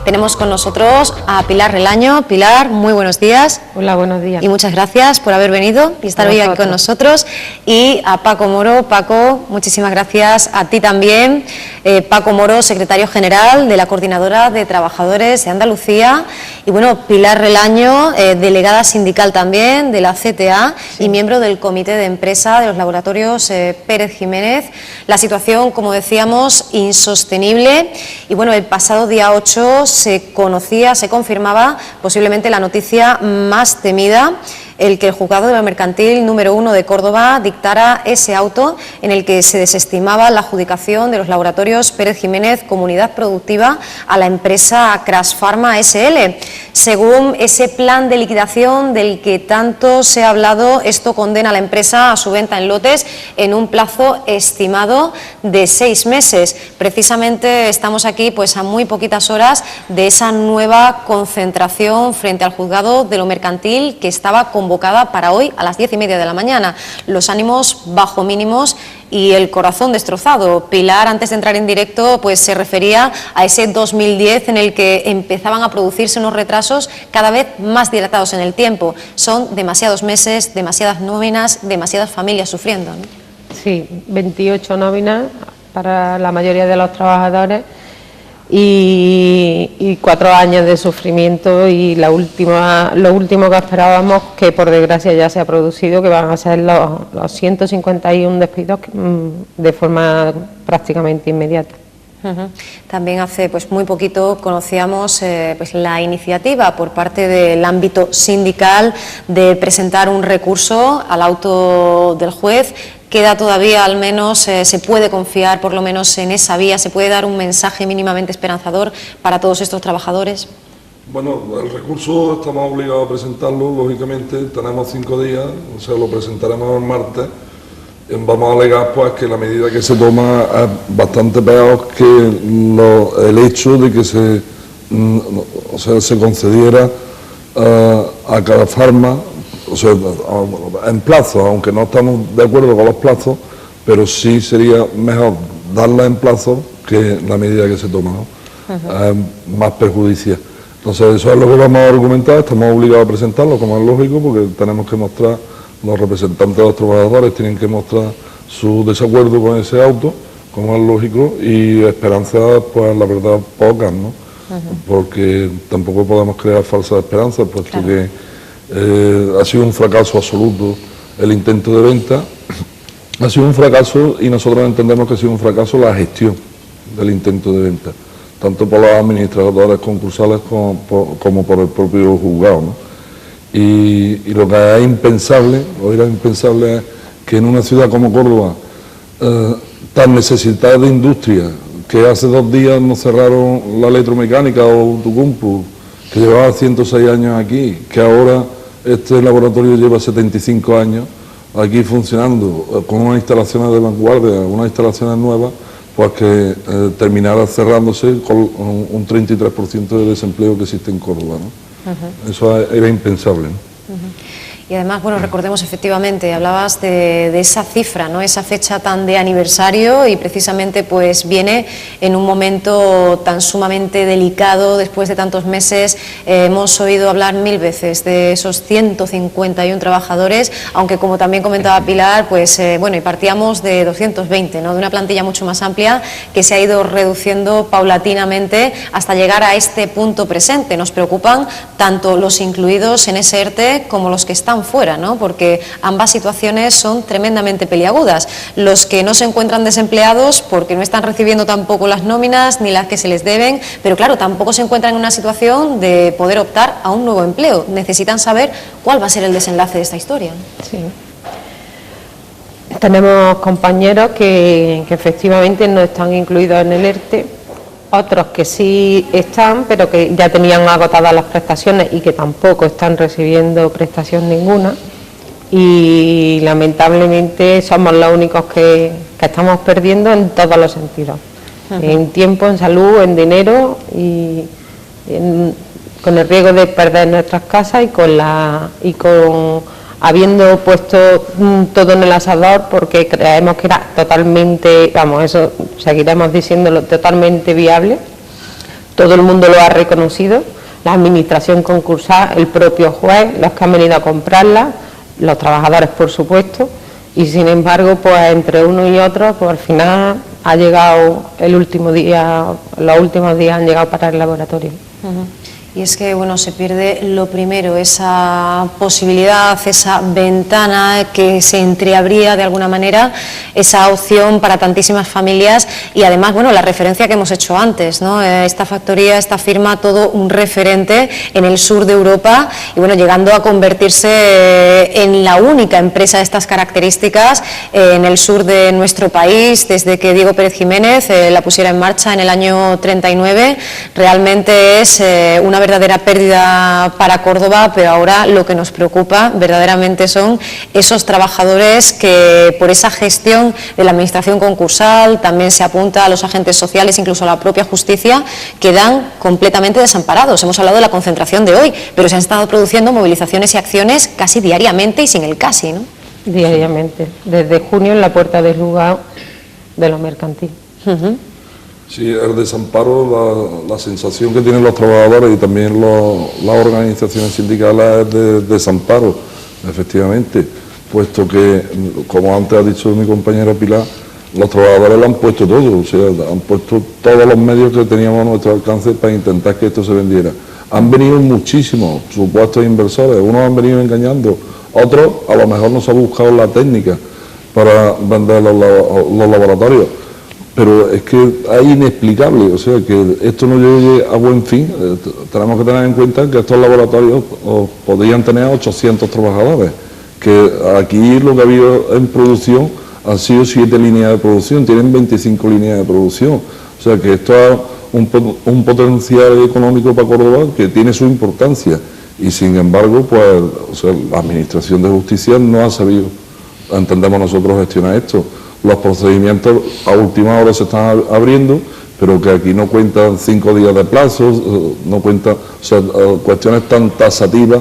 Tenemos con nosotros a Pilar Relaño. Pilar, muy buenos días. Hola, buenos días. Y muchas gracias por haber venido y estar hoy aquí con nosotros. Y a Paco Moro. Paco, muchísimas gracias a ti también. Paco Moro, secretario general de la Coordinadora de Trabajadores de Andalucía. Y bueno, Pilar Relaño, delegada sindical también de la CTA y miembro del Comité de Empresa de los Laboratorios Pérez Jiménez. La situación, como decíamos, insostenible. Y bueno, el pasado día 8 se confirmaba posiblemente la noticia más temida, el que el juzgado de lo mercantil número 1 de Córdoba dictara ese auto en el que se desestimaba la adjudicación de los laboratorios Pérez Jiménez Comunidad Productiva a la empresa Crash Pharma SL. Según ese plan de liquidación del que tanto se ha hablado, esto condena a la empresa a su venta en lotes en un plazo estimado de 6 meses. Precisamente estamos aquí pues a muy poquitas horas de esa nueva concentración frente al juzgado de lo mercantil que estaba convocada para hoy a las 10:30 de la mañana. Los ánimos bajo mínimos y el corazón destrozado. Pilar, antes de entrar en directo, pues se refería a ese 2010 en el que empezaban a producirse unos retrasos cada vez más dilatados en el tiempo. Son demasiados meses, demasiadas nóminas, demasiadas familias sufriendo, ¿no? Sí, 28 nóminas para la mayoría de los trabajadores y 4 años de sufrimiento, y lo último que esperábamos, que por desgracia ya se ha producido, que van a ser los 151 despidos de forma prácticamente inmediata. También hace pues muy poquito conocíamos pues la iniciativa por parte del ámbito sindical de presentar un recurso al auto del juez. Queda todavía, al menos, se puede confiar por lo menos en esa vía, se puede dar un mensaje mínimamente esperanzador para todos estos trabajadores. Bueno, el recurso estamos obligados a presentarlo, lógicamente, tenemos 5 días, o sea, lo presentaremos el martes. Vamos a alegar pues que la medida que se toma es bastante peor que el hecho de que se concediera a cada farma, o sea, en plazo, aunque no estamos de acuerdo con los plazos, pero sí sería mejor darla en plazo que la medida que se toma, ¿no? Más perjudicial. Entonces eso es lo que vamos a argumentar, estamos obligados a presentarlo, como es lógico, porque tenemos que mostrar, los representantes de los trabajadores tienen que mostrar su desacuerdo con ese auto, como es lógico, y esperanzas, pues la verdad, pocas, ¿no? Porque tampoco podemos crear falsas esperanzas, puesto que ha sido un fracaso absoluto el intento de venta, ha sido un fracaso, y nosotros entendemos que ha sido un fracaso la gestión del intento de venta, tanto por los administradores concursales como por el propio juzgado, ¿no? Y lo que es impensable, o era impensable, es que en una ciudad como Córdoba, tan necesitada de industria, que hace 2 días nos cerraron la electromecánica o Tucumpu, que llevaba 106 años aquí, que ahora este laboratorio lleva 75 años aquí funcionando, con unas instalaciones de vanguardia, unas instalaciones nuevas, pues que terminara cerrándose con un 33% de desempleo que existe en Córdoba, ¿no? Eso era impensable, ¿no? Y además, bueno, recordemos efectivamente, hablabas de esa cifra, ¿no? Esa fecha tan de aniversario, y precisamente pues viene en un momento tan sumamente delicado después de tantos meses. Hemos oído hablar 1000 veces de esos 151 trabajadores, aunque como también comentaba Pilar, pues bueno, y partíamos de 220, ¿no? De una plantilla mucho más amplia que se ha ido reduciendo paulatinamente hasta llegar a este punto presente. Nos preocupan tanto los incluidos en ese ERTE como los que están fuera, ¿no? Porque ambas situaciones son tremendamente peliagudas. Los que no se encuentran desempleados porque no están recibiendo tampoco las nóminas ni las que se les deben, pero claro, tampoco se encuentran en una situación de poder optar a un nuevo empleo. Necesitan saber cuál va a ser el desenlace de esta historia. Sí. Tenemos compañeros que efectivamente no están incluidos en el ERTE, otros que sí están, pero que ya tenían agotadas las prestaciones y que tampoco están recibiendo prestación ninguna, y lamentablemente somos los únicos que estamos perdiendo en todos los sentidos, en tiempo, en salud, en dinero, y con el riesgo de perder nuestras casas y con habiendo puesto todo en el asador, porque creemos que era totalmente, vamos, eso seguiremos diciéndolo, totalmente viable, Todo el mundo lo ha reconocido, la administración concursal, el propio juez, los que han venido a comprarla, los trabajadores por supuesto, y sin embargo pues entre uno y otro pues al final ha llegado el último día, los últimos días han llegado para el laboratorio. Y es que, bueno, se pierde lo primero, esa posibilidad, esa ventana que se entreabría de alguna manera, esa opción para tantísimas familias y además, bueno, la referencia que hemos hecho antes, ¿no? Esta factoría, esta firma, todo un referente en el sur de Europa y, bueno, llegando a convertirse en la única empresa de estas características en el sur de nuestro país, desde que Diego Pérez Jiménez la pusiera en marcha en el año 39. Realmente es una verdadera pérdida para Córdoba, pero ahora lo que nos preocupa verdaderamente son esos trabajadores que por esa gestión de la administración concursal, también se apunta a los agentes sociales, incluso a la propia justicia, quedan completamente desamparados. Hemos hablado de la concentración de hoy, pero se han estado produciendo movilizaciones y acciones casi diariamente y sin el casi, ¿no? Diariamente, desde junio en la Puerta del Lugao de lo mercantil. Sí, el desamparo, la sensación que tienen los trabajadores y también las organizaciones sindicales es de desamparo, efectivamente, puesto que, como antes ha dicho mi compañera Pilar, los trabajadores lo han puesto todo, o sea, han puesto todos los medios que teníamos a nuestro alcance para intentar que esto se vendiera. Han venido muchísimos supuestos inversores, unos han venido engañando, otros a lo mejor no se ha buscado la técnica para vender los laboratorios. Pero es que es inexplicable, o sea, que esto no llegue a buen fin. Tenemos que tener en cuenta que estos laboratorios podrían tener 800 trabajadores, que aquí lo que ha habido en producción han sido 7 líneas de producción, tienen 25 líneas de producción, o sea que esto es un potencial económico para Córdoba que tiene su importancia y sin embargo, pues, o sea, la Administración de Justicia no ha sabido, entendemos nosotros, gestionar esto. Los procedimientos a última hora se están abriendo, pero que aquí no cuentan 5 días de plazo, no cuentan, o sea, cuestiones tan tasativas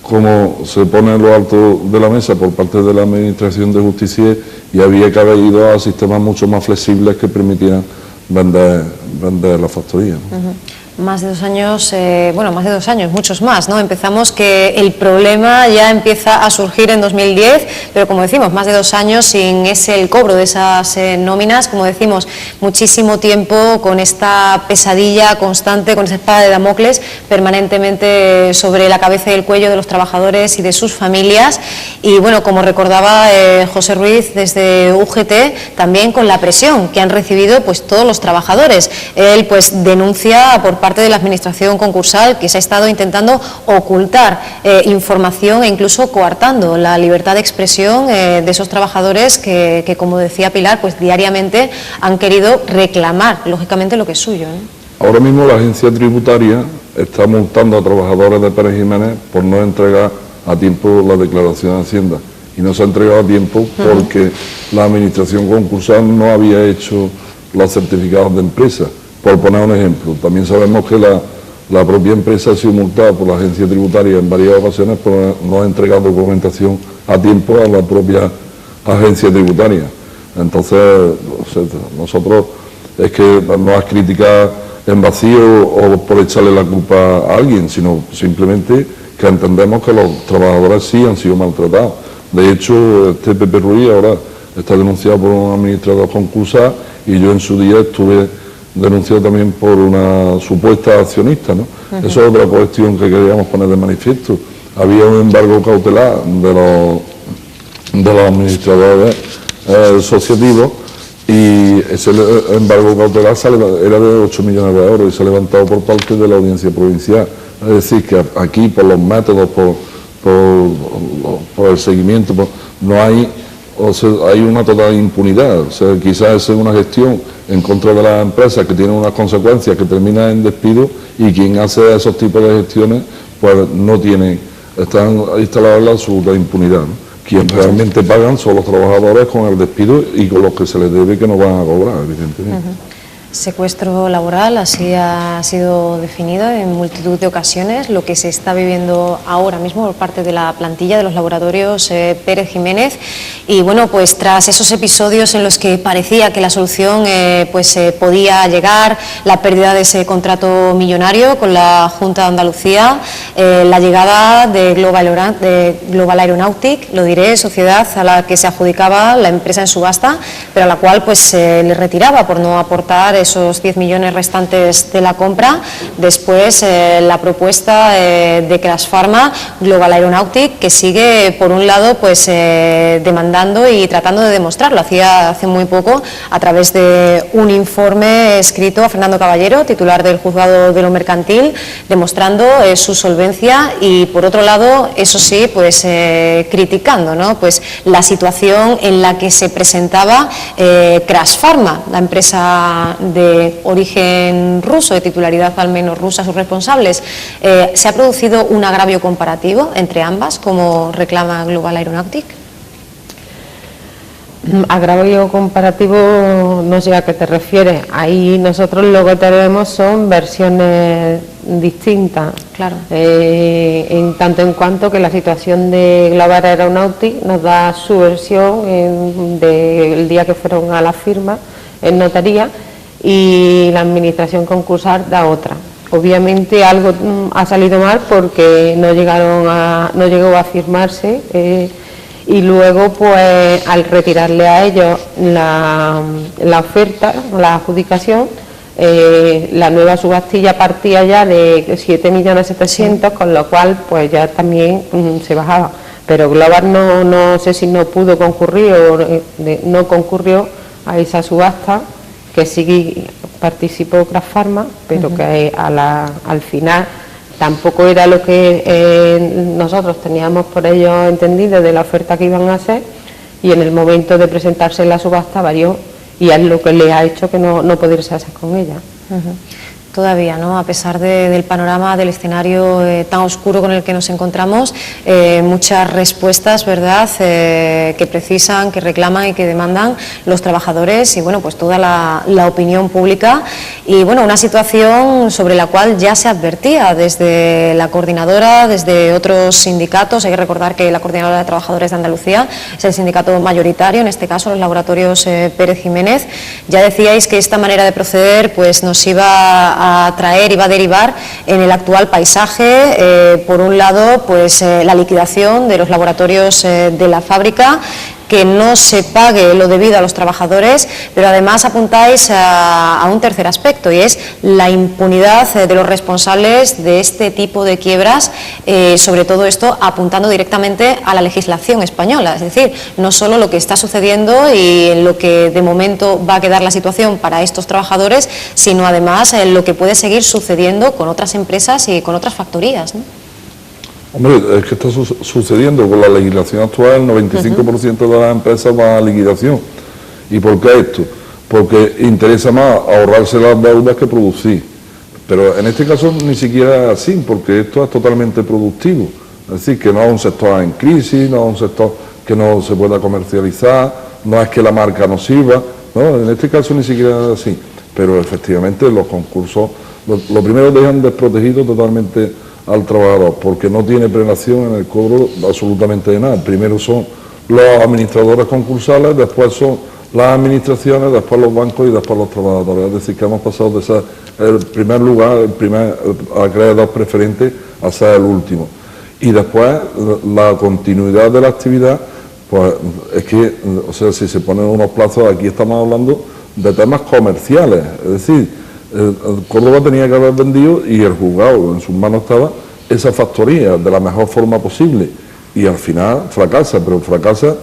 como se pone en lo alto de la mesa por parte de la Administración de Justicia y había que haber ido a sistemas mucho más flexibles que permitieran vender la factoría, ¿no? Más de 2 años, bueno, más de 2 años, muchos más, ¿no? Empezamos que el problema ya empieza a surgir en 2010, pero como decimos, más de 2 años sin el cobro de esas nóminas, como decimos, muchísimo tiempo con esta pesadilla constante, con esa espada de Damocles permanentemente sobre la cabeza y el cuello de los trabajadores y de sus familias. Y bueno, como recordaba José Ruiz desde UGT, también con la presión que han recibido pues todos los trabajadores. Él pues denuncia por parte de la administración concursal que se ha estado intentando ocultar información e incluso coartando la libertad de expresión de esos trabajadores que, como decía Pilar, pues diariamente han querido reclamar lógicamente lo que es suyo, ¿no? Ahora mismo la agencia tributaria está multando a trabajadores de Pérez Jiménez por no entregar a tiempo la declaración de Hacienda y no se ha entregado a tiempo porque la administración concursal no había hecho los certificados de empresa. Por poner un ejemplo, también sabemos que la propia empresa ha sido multada por la agencia tributaria en varias ocasiones por no entregar documentación a tiempo a la propia agencia tributaria. Entonces, o sea, nosotros es que no es criticar en vacío o por echarle la culpa a alguien, sino simplemente que entendemos que los trabajadores sí han sido maltratados. De hecho, este Pepe Ruiz ahora está denunciado por un administrador concursal y yo en su día estuve denunciado también por una supuesta accionista, ¿no? Eso es otra cuestión que queríamos poner de manifiesto. Había un embargo cautelar de los administradores asociativos y ese embargo cautelar era de 8 millones de euros y se ha levantado por parte de la Audiencia Provincial. Es decir, que aquí por los métodos, por el seguimiento, no hay... O sea, hay una total impunidad, o sea, quizás es una gestión en contra de las empresas que tienen unas consecuencias que terminan en despido y quien hace esos tipos de gestiones pues no tiene, están instaladas la absoluta impunidad, ¿no? Quien realmente pagan son los trabajadores con el despido y con los que se les debe que no van a cobrar, evidentemente. Secuestro laboral, así ha sido definido en multitud de ocasiones, lo que se está viviendo ahora mismo por parte de la plantilla de los laboratorios Pérez Jiménez. Y bueno, pues tras esos episodios en los que parecía que la solución podía llegar, la pérdida de ese contrato millonario con la Junta de Andalucía, la llegada de Global Aeronautic, lo diré, sociedad a la que se adjudicaba la empresa en subasta, pero a la cual pues se le retiraba por no aportar esos 10 millones restantes de la compra. Después la propuesta de Crash Pharma, Global Aeronautic, que sigue por un lado pues demandando y tratando de demostrarlo. Hacía hace muy poco a través de un informe escrito a Fernando Caballero, titular del Juzgado de lo Mercantil, demostrando su solvencia y por otro lado, eso sí, pues criticando, ¿no?, pues la situación en la que se presentaba Crash Pharma, la empresa de origen ruso, de titularidad al menos rusa, sus responsables. ¿Se ha producido un agravio comparativo entre ambas, como reclama Global Aeronautic? Agravio comparativo, no sé a qué te refieres. Ahí nosotros lo que tenemos son versiones distintas. Claro. En tanto en cuanto que la situación de Global Aeronautic nos da su versión del día que fueron a la firma en notaría, y la administración concursal da otra. Obviamente algo ha salido mal porque no llegó a firmarse. Y luego, pues, al retirarle a ellos la oferta, la adjudicación, la nueva subastilla partía ya de 7.700.000, con lo cual, pues, ya también se bajaba. Pero Global no sé si no pudo concurrir o no concurrió a esa subasta, que sí participó Crash Pharma, pero que al final tampoco era lo que nosotros teníamos por ellos entendido de la oferta que iban a hacer, y en el momento de presentarse en la subasta varió, y es lo que le ha hecho que no poderse hacer con ella. Todavía, ¿no?, a pesar del panorama, del escenario tan oscuro con el que nos encontramos, muchas respuestas, ¿verdad?, que precisan, que reclaman y que demandan los trabajadores y, bueno, pues toda la opinión pública. Y, bueno, una situación sobre la cual ya se advertía desde la coordinadora, desde otros sindicatos. Hay que recordar que la Coordinadora de Trabajadores de Andalucía es el sindicato mayoritario, en este caso los laboratorios Pérez Jiménez. Ya decíais que esta manera de proceder pues nos iba a traer, iba a derivar en el actual paisaje. Por un lado, pues la liquidación de los laboratorios de la fábrica, que no se pague lo debido a los trabajadores, pero además apuntáis a un tercer aspecto, y es la impunidad de los responsables de este tipo de quiebras, sobre todo esto apuntando directamente a la legislación española, es decir, no solo lo que está sucediendo y en lo que de momento va a quedar la situación para estos trabajadores, sino además lo que puede seguir sucediendo con otras empresas y con otras factorías, ¿no? Hombre, es que está sucediendo con la legislación actual. El 95% de las empresas van a liquidación. ¿Y por qué esto? Porque interesa más ahorrarse las deudas que producir. Pero en este caso ni siquiera es así, porque esto es totalmente productivo. Es decir, que no es un sector en crisis, no es un sector que no se pueda comercializar, no es que la marca no sirva, ¿no? En este caso ni siquiera es así. Pero efectivamente los concursos, lo primero, dejan desprotegido totalmente al trabajador, porque no tiene prelación en el cobro absolutamente de nada. Primero son los administradores concursales, después son las administraciones, después los bancos y después los trabajadores. Es decir, que hemos pasado de ser el primer lugar, el primer acreedor preferente, a ser el último. Y después la continuidad de la actividad, pues es que, o sea, si se ponen unos plazos, aquí estamos hablando de temas comerciales, es decir, Córdoba tenía que haber vendido, y el juzgado en sus manos estaba, esa factoría de la mejor forma posible, y al final fracasa, pero fracasa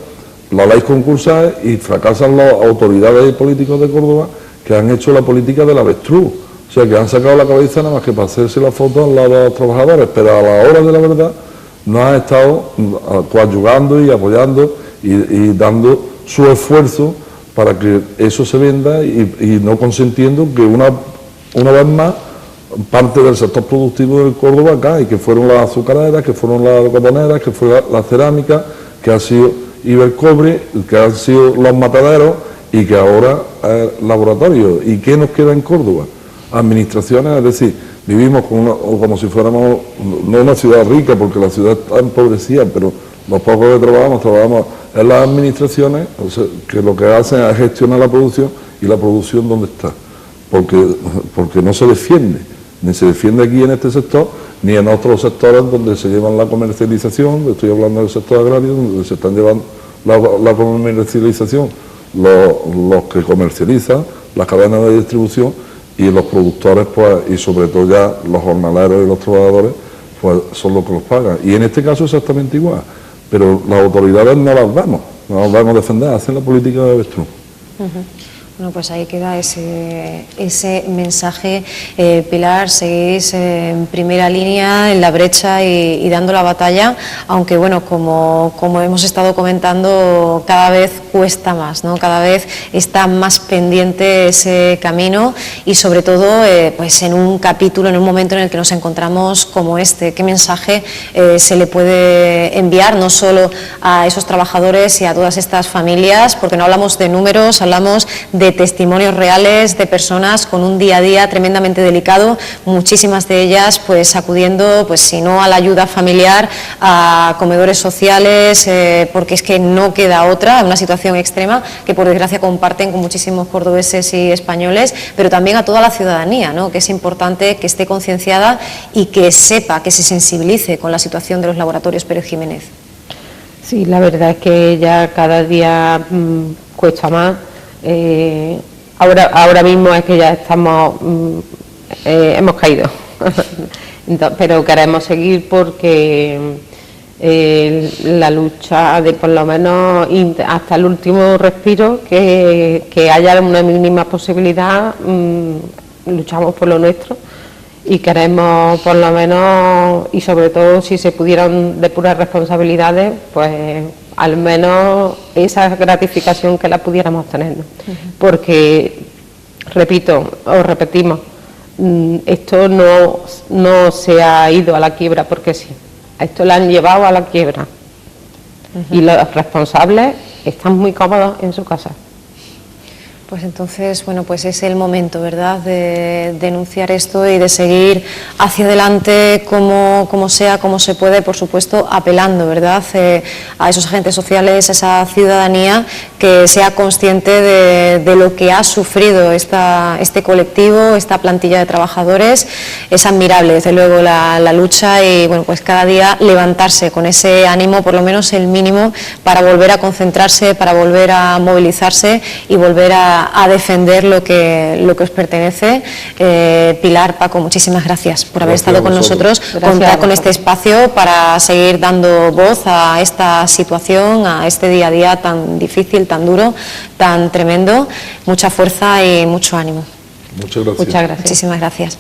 la ley concursal y fracasan las autoridades y políticos de Córdoba, que han hecho la política del avestruz, o sea, que han sacado la cabeza nada más que para hacerse la foto al lado de los trabajadores, pero a la hora de la verdad no han estado coadyuvando y apoyando y dando su esfuerzo para que eso se venda, y no consentiendo que una vez más parte del sector productivo de Córdoba cae, que fueron las azucareras, que fueron las algodoneras, que fue la cerámica, que ha sido Ibercobre, que han sido los mataderos, y que ahora es laboratorio. ¿Y qué nos queda en Córdoba? Administraciones, es decir, vivimos como si fuéramos, no una ciudad rica, porque la ciudad está empobrecida, pero los pocos que trabajamos en las administraciones, o sea, que lo que hacen es gestionar la producción, y la producción ¿dónde está? Porque no se defiende, ni se defiende aquí en este sector, ni en otros sectores donde se llevan la comercialización. Estoy hablando del sector agrario, donde se están llevando la comercialización los que comercializan, las cadenas de distribución, y los productores, pues, y sobre todo ya los jornaleros y los trabajadores, pues son los que los pagan. Y en este caso exactamente igual, pero las autoridades no las vamos a defender, hacen la política de avestruz. Bueno, pues ahí queda ese mensaje. Pilar, seguís en primera línea, en la brecha y dando la batalla, aunque bueno, como hemos estado comentando, cada vez cuesta más, ¿no? Cada vez está más pendiente ese camino, y sobre todo pues en un capítulo, en un momento en el que nos encontramos como este. ¿Qué mensaje se le puede enviar no solo a esos trabajadores y a todas estas familias? Porque no hablamos de números, hablamos de testimonios reales de personas con un día a día tremendamente delicado, muchísimas de ellas pues acudiendo, pues si no a la ayuda familiar, a comedores sociales, porque es que no queda otra, una situación extrema que por desgracia comparten con muchísimos cordobeses y españoles, pero también a toda la ciudadanía, ¿no? Que es importante que esté concienciada y que sepa, que se sensibilice con la situación de los laboratorios Pérez Jiménez. Sí, la verdad es que ya cada día cuesta más. Ahora mismo es que ya estamos, hemos caído, pero queremos seguir porque la lucha de por lo menos hasta el último respiro, que haya una mínima posibilidad, luchamos por lo nuestro y queremos por lo menos, y sobre todo si se pudieran depurar responsabilidades, pues al menos esa gratificación que la pudiéramos tener, ¿no? Porque, repetimos, esto no se ha ido a la quiebra porque sí, esto lo han llevado a la quiebra, y los responsables están muy cómodos en su casa. Pues entonces, bueno, pues es el momento, ¿verdad?, de denunciar esto y de seguir hacia adelante como sea, como se puede, por supuesto, apelando, ¿verdad?, a esos agentes sociales, a esa ciudadanía que sea consciente de lo que ha sufrido este colectivo, esta plantilla de trabajadores. Es admirable, desde luego, la lucha, y bueno, pues cada día levantarse con ese ánimo, por lo menos el mínimo, para volver a concentrarse, para volver a movilizarse y volver a defender lo que os pertenece. Pilar, Paco, muchísimas gracias por haber estado con nosotros, contar con este espacio para seguir dando voz a esta situación, a este día a día tan difícil, tan duro, tan tremendo. Mucha fuerza y mucho ánimo. Muchas gracias. Muchas gracias. Muchísimas gracias.